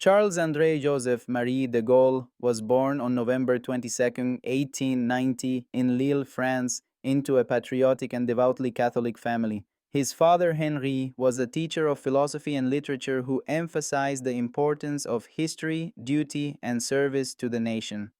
Charles-André Joseph Marie de Gaulle was born on November 22, 1890, in Lille, France, into a patriotic and devoutly Catholic family. His father, Henri, was a teacher of philosophy and literature who emphasized the importance of history, duty, and service to the nation.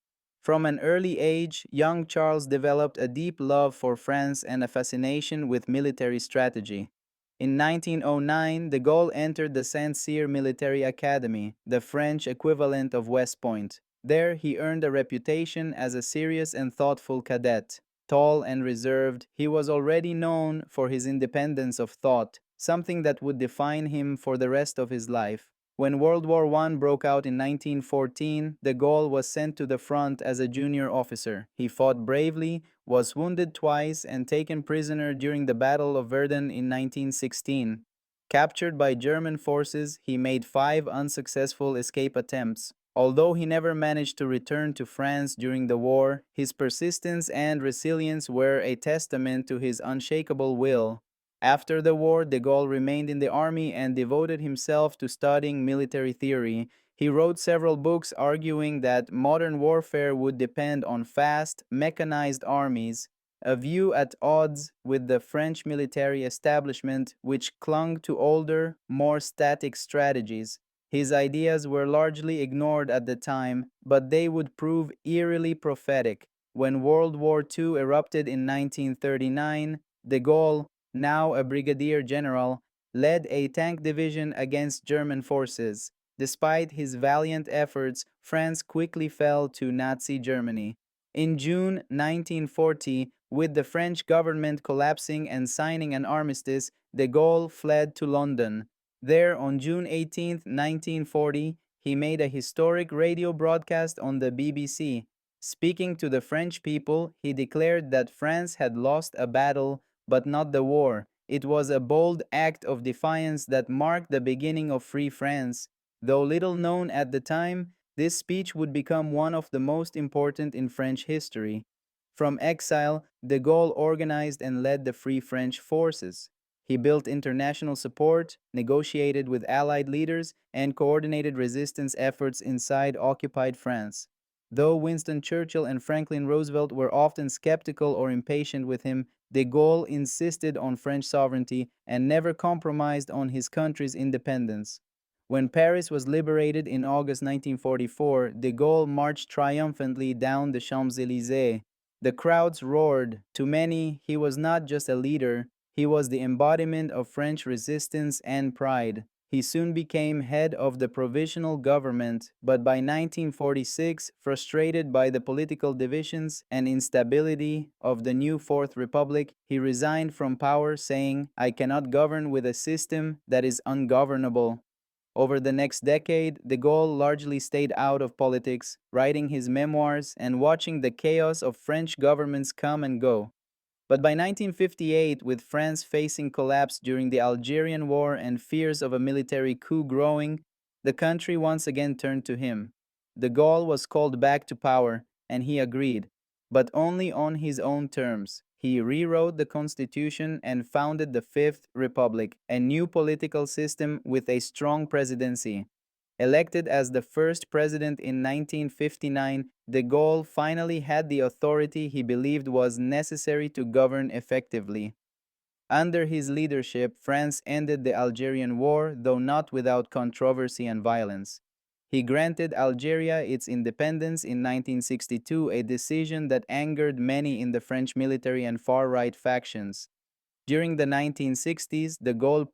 From an early age, young Charles developed a deep love for France and a fascination with military strategy. In 1909, de Gaulle entered the Saint-Cyr Military Academy, the French equivalent of West Point. There, he earned a reputation as a serious and thoughtful cadet. Tall and reserved, he was already known for his independence of thought, something that would define him for the rest of his life. When World War I broke out in 1914, de Gaulle was sent to the front as a junior officer. He fought bravely, was wounded twice, and taken prisoner during the Battle of Verdun in 1916. Captured by German forces, he made 5 unsuccessful escape attempts. Although he never managed to return to France during the war, his persistence and resilience were a testament to his unshakable will. After the war, de Gaulle remained in the army and devoted himself to studying military theory. He wrote several books arguing that modern warfare would depend on fast, mechanized armies, a view at odds with the French military establishment, which clung to older, more static strategies. His ideas were largely ignored at the time, but they would prove eerily prophetic. When World War II erupted in 1939, de Gaulle, now a brigadier general, led a tank division against German forces. Despite his valiant efforts, France quickly fell to Nazi Germany. In June 1940, with the French government collapsing and signing an armistice, de Gaulle fled to London. There, on June 18, 1940, he made a historic radio broadcast on the BBC. Speaking to the French people, he declared that France had lost a battle but not the war. It was a bold act of defiance that marked the beginning of Free France. Though little known at the time, this speech would become one of the most important in French history. From exile, de Gaulle organized and led the Free French forces. He built international support, negotiated with Allied leaders, and coordinated resistance efforts inside occupied France. Though Winston Churchill and Franklin Roosevelt were often skeptical or impatient with him, de Gaulle insisted on French sovereignty and never compromised on his country's independence. When Paris was liberated in August 1944, de Gaulle marched triumphantly down the Champs-Élysées. The crowds roared. To many, he was not just a leader, he was the embodiment of French resistance and pride. He soon became head of the provisional government, but by 1946, frustrated by the political divisions and instability of the new Fourth Republic, he resigned from power, saying, "I cannot govern with a system that is ungovernable." Over the next decade, de Gaulle largely stayed out of politics, writing his memoirs and watching the chaos of French governments come and go. But by 1958, with France facing collapse during the Algerian War and fears of a military coup growing, the country once again turned to him. De Gaulle was called back to power, and he agreed, but only on his own terms. He rewrote the constitution and founded the Fifth Republic, a new political system with a strong presidency. Elected as the first president in 1959, de Gaulle finally had the authority he believed was necessary to govern effectively. Under his leadership, France ended the Algerian War, though not without controversy and violence. He granted Algeria its independence in 1962, a decision that angered many in the French military and far-right factions. During the 1960s, de Gaulle